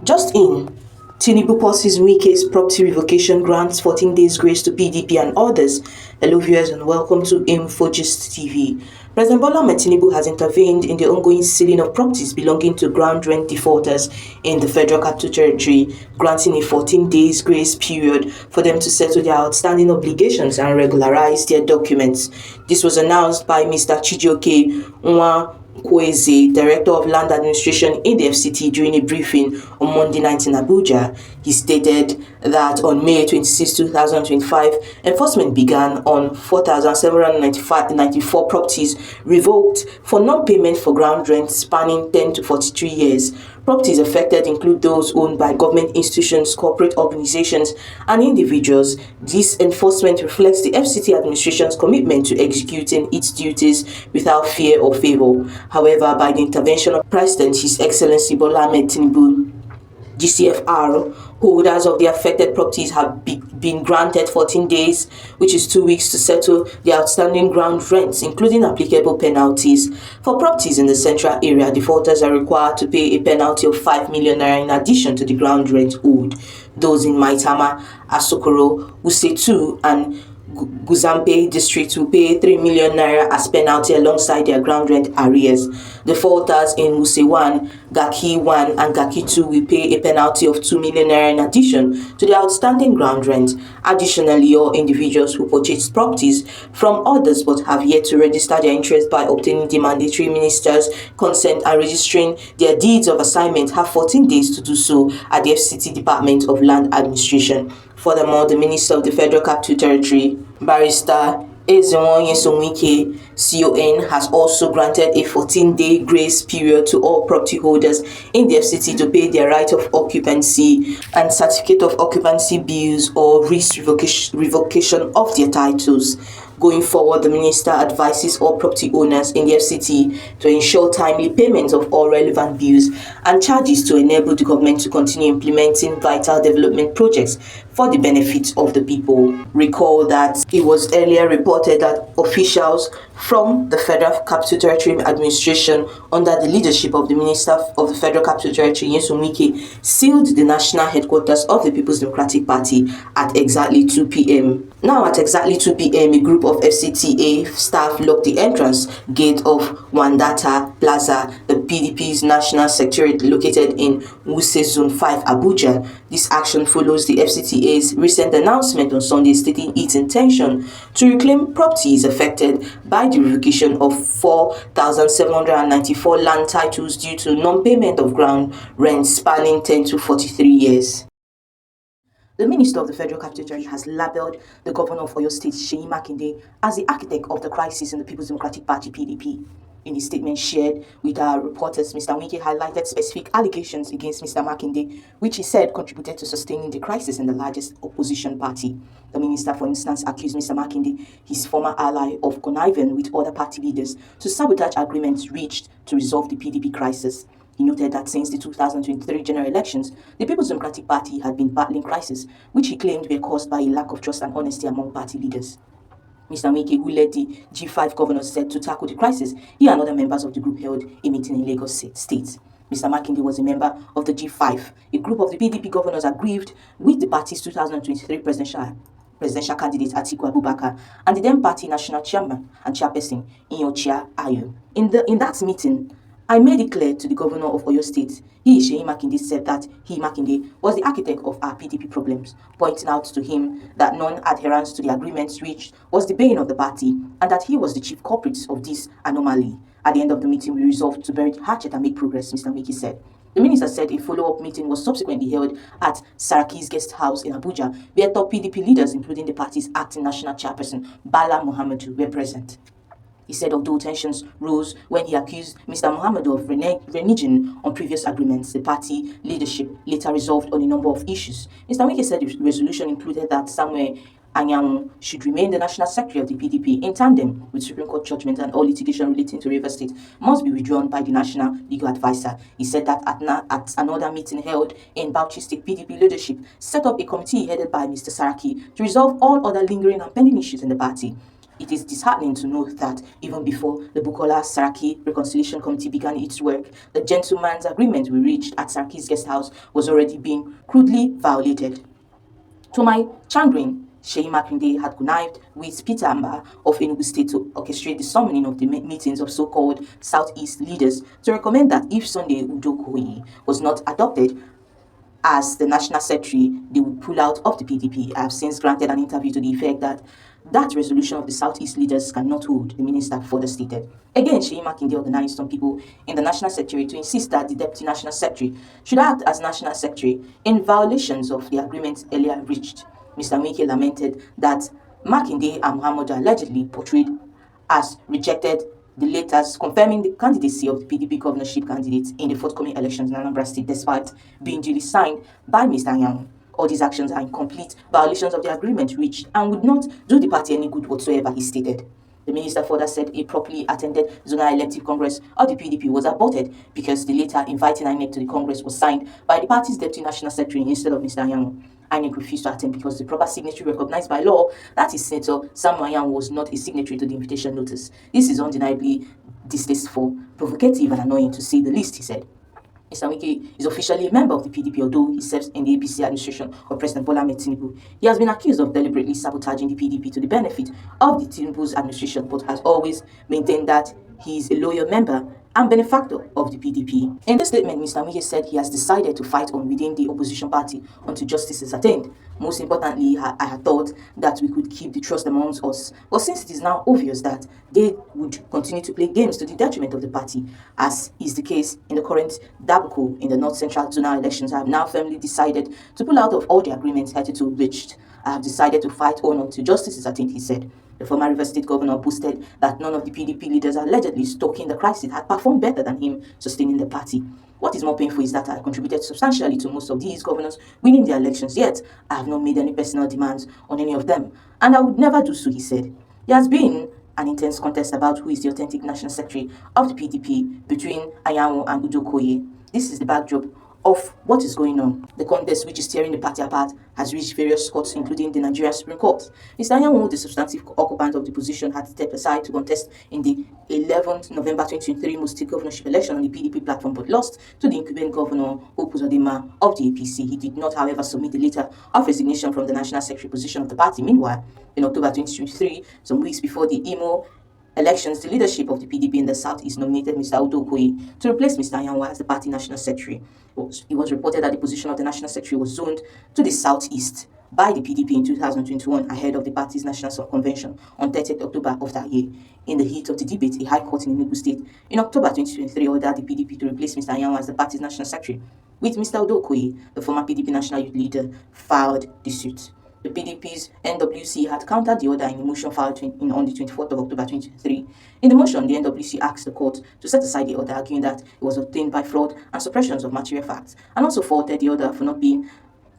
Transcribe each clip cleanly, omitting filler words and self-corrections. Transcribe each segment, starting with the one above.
Just in, Tinubu pauses Wike'S property revocation grants 14 days grace to PDP and others. Hello viewers and welcome to Infogist TV. President Bola Tinubu has intervened in the ongoing sealing of properties belonging to ground rent defaulters in the Federal Capital Territory, granting a 14 days grace period for them to settle their outstanding obligations and regularize their documents. This was announced by Mr. Chijioke Wike'S, Director of Land Administration in the FCT, during a briefing on Monday night in Abuja. He stated that on May 26, 2025, enforcement began on 4,794 properties revoked for non-payment for ground rent spanning 10 to 43 years. Properties affected include those owned by government institutions, corporate organizations, and individuals. This enforcement reflects the FCT administration's commitment to executing its duties without fear or favor. However, by the intervention of President His Excellency Bola Tinubu, GCFR, holders of the affected properties have been granted 14 days, which is 2 weeks, to settle the outstanding ground rents, including applicable penalties. For properties in the central area, defaulters are required to pay a penalty of 5 million naira in addition to the ground rent owed. Those in Maitama, Asokoro, Wuse and Guzampe districts will pay 3 million naira as penalty alongside their ground rent arrears. Defaulters in Wuse 1, Gaki 1 and Gaki 2 will pay a penalty of 2 million naira in addition to the outstanding ground rent. Additionally, all individuals who purchased properties from others but have yet to register their interest by obtaining the mandatory minister's consent and registering their deeds of assignment have 14 days to do so at the FCT Department of Land Administration. Furthermore, the Minister of the Federal Capital Territory, Barrister Wike, CON, has also granted a 14-day grace period to all property holders in the FCT to pay their right of occupancy and certificate of occupancy bills or risk revocation of their titles. Going forward, the minister advises all property owners in the FCT to ensure timely payment of all relevant bills and charges to enable the government to continue implementing vital development projects for the benefit of the people. Recall that it was earlier reported that officials from the Federal Capital Territory Administration, under the leadership of the Minister of the Federal Capital Territory, Wike, sealed the national headquarters of the People's Democratic Party at exactly 2 p.m. Now, at exactly 2 p.m., a group of FCTA staff locked the entrance gate of Wandata Plaza, the PDP's national secretariat located in Wuse Zone 5, Abuja. This action follows the FCTA's recent announcement on Sunday stating its intention to reclaim properties affected by the revocation of 4,794 land titles due to non-payment of ground rent spanning 10 to 43 years. The Minister of the Federal Capital Territory has labelled the Governor of Oyo State, Makinde, as the architect of the crisis in the People's Democratic Party, PDP. In his statement shared with our reporters, Mr. Wike highlighted specific allegations against Mr. Makinde, which he said contributed to sustaining the crisis in the largest opposition party. The minister, for instance, accused Mr. Makinde, his former ally, of conniving with other party leaders to sabotage agreements reached to resolve the PDP crisis. He noted that since the 2023 general elections, the People's Democratic Party had been battling crises, which he claimed were caused by a lack of trust and honesty among party leaders. Mr. Wike, who led the G5 governors, said to tackle the crisis, he and other members of the group held a meeting in Lagos State. Mr. Makinde was a member of the G5, a group of the PDP governors aggrieved with the party's 2023 presidential candidate Atiku Abubakar and the then party national chairman and chairperson Inyochia Ayu. In that meeting, I made it clear to the governor of Oyo State, Seyi Makinde, said that Makinde was the architect of our PDP problems, pointing out to him that non-adherence to the agreements reached was the bane of the party and that he was the chief culprit of this anomaly. At the end of the meeting, we resolved to bury the hatchet and make progress, Mr. Wike said. The minister said a follow-up meeting was subsequently held at Saraki's guest house in Abuja, where top PDP leaders, including the party's acting national chairperson, Bala Mohammed, were present. He said although tensions rose when he accused Mr. Mohammed of reneging on previous agreements, the party leadership later resolved on a number of issues. Mr. Wike said the resolution included that Samuel Anyanwu should remain the national secretary of the PDP in tandem with Supreme Court judgment, and all litigation relating to Rivers State must be withdrawn by the national legal advisor. He said that at another meeting held in Bauchi State, PDP leadership set up a committee headed by Mr. Saraki to resolve all other lingering and pending issues in the party. It is disheartening to note that even before the Bukola Saraki Reconciliation Committee began its work, the gentleman's agreement we reached at Saraki's guest house was already being crudely violated. To my chagrin, Sheyi Makinde had connived with Peter Amba of Enugu State to orchestrate the summoning of the meetings of so-called Southeast leaders to recommend that if Sunday Udokoyi was not adopted as the national secretary, they would pull out of the PDP. I have since granted an interview to the effect that that resolution of the Southeast leaders cannot hold, the minister further stated. Again, Sheyi Makinde organized some people in the national secretary to insist that the deputy national secretary should act as national secretary in violations of the agreement earlier reached. Mr. Wike lamented that Makinde and Muhammad allegedly portrayed as rejected the letters confirming the candidacy of the PDP governorship candidates in the forthcoming elections in Anambra State, despite being duly signed by Mr. Anyanwu. All these actions are in complete violations of the agreement reached and would not do the party any good whatsoever, he stated. The minister further said a properly attended zonal elective congress of the PDP was aborted because the letter inviting INEC to the congress was signed by the party's deputy national secretary instead of Mr. Anyanwu. INEC refused to attend because the proper signatory recognized by law, that is Senator Sam Anyanwu, was not a signatory to the invitation notice. This is undeniably distasteful, provocative, and annoying to say the least, he said. Mr. Wike is officially a member of the PDP, although he serves in the APC administration of President Bola Ahmed Tinubu. He has been accused of deliberately sabotaging the PDP to the benefit of the Tinubu's administration, but has always maintained that he is a loyal member and benefactor of the PDP. In this statement, Mr. Wike said he has decided to fight on within the opposition party until justice is attained. Most importantly, I had thought that we could keep the trust amongst us. But since it is now obvious that they would continue to play games to the detriment of the party, as is the case in the current debacle in the North Central zonal elections, I have now firmly decided to pull out of all the agreements hitherto reached. I have decided to fight on until justice is attained, he said. The former Rivers State governor boasted that none of the PDP leaders allegedly stoking the crisis had performed better than him sustaining the party. What is more painful is that I contributed substantially to most of these governors winning their elections, yet I have not made any personal demands on any of them, and I would never do so, he said. There has been an intense contest about who is the authentic national secretary of the PDP between Anyanwu and Udokoye. This is the backdrop of what is going on. The contest, which is tearing the party apart, has reached various courts, including the Nigerian Supreme Court. Mr. Anyanwu, the substantive occupant of the position, had stepped aside to contest in the 11th November 2023 State governorship election on the PDP platform, but lost to the incumbent governor, Hope Uzodinma, of the APC. He did not, however, submit the letter of resignation from the national secretary position of the party. Meanwhile, in October 2023, some weeks before the Imo elections, the leadership of the PDP in the Southeast nominated Mr. Udokoye to replace Mr. Anyanwu as the party national secretary. It was reported that the position of the national secretary was zoned to the Southeast by the PDP in 2021 ahead of the party's national convention on 30th October of that year. In the heat of the debate, a high court in Enugu State in October 2023 ordered the PDP to replace Mr. Anyanwu as the party's national secretary, with Mr. Udokoye, the former PDP national youth leader, filed the suit. The PDP's NWC had countered the order in a motion filed on the 24th of October 2023. In the motion, the NWC asked the court to set aside the order, arguing that it was obtained by fraud and suppressions of material facts, and also faulted the order for not being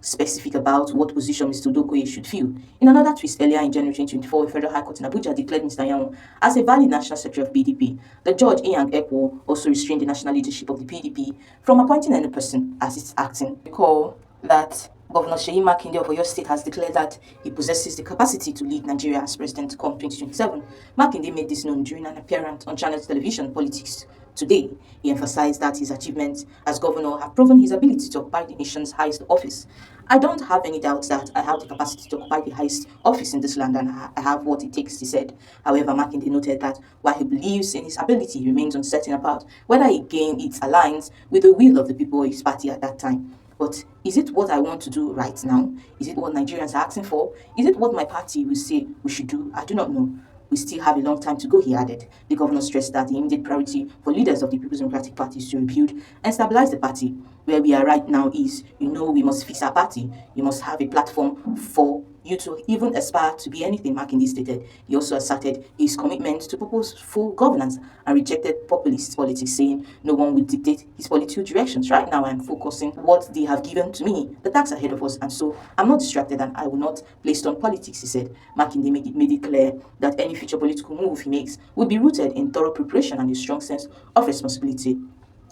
specific about what position Mr. Udokoye should fill. In another twist, earlier in January 2024, a federal high court in Abuja declared Mr. Anyanwu as a valid national secretary of PDP. The judge, Inyang Ekwo, also restrained the national leadership of the PDP from appointing any person as its acting. Recall that Governor Sheyi Makinde of Oyo State has declared that he possesses the capacity to lead Nigeria as president come 2027. Makinde made this known during an appearance on Channel Television Politics Today. He emphasized that his achievements as governor have proven his ability to occupy the nation's highest office. I don't have any doubts that I have the capacity to occupy the highest office in this land, and I have what it takes, he said. However, Makinde noted that while he believes in his ability, he remains uncertain about whether again it aligns with the will of the people of his party at that time. But is it what I want to do right now? Is it what Nigerians are asking for? Is it what my party will say we should do? I do not know. We still have a long time to go, he added. The governor stressed that the immediate priority for leaders of the People's Democratic Party is to rebuild and stabilize the party. Where we are right now is, we must fix our party. You must have a platform for you to even aspire to be anything, Makinde stated. He also asserted his commitment to purposeful governance and rejected populist politics, saying no one will dictate his political directions. Right now, I'm focusing what they have given to me, the tasks ahead of us, and so I'm not distracted and I will not place on politics, he said. Makinde made it clear that any future political move he makes will be rooted in thorough preparation and a strong sense of responsibility.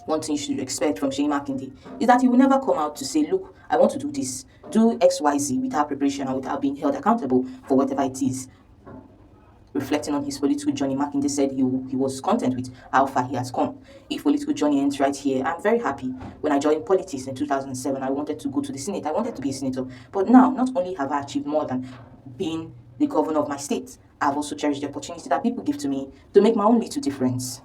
One thing you should expect from Sheyi Makinde is that he will never come out to say, look, I want to do this, do XYZ without preparation and without being held accountable for whatever it is. Reflecting on his political journey, Makinde said he was content with how far he has come. If political journey ends right here, I'm very happy. When I joined politics in 2007, I wanted to go to the Senate. I wanted to be a senator. But now, not only have I achieved more than being the governor of my state, I've also cherished the opportunity that people give to me to make my own little difference.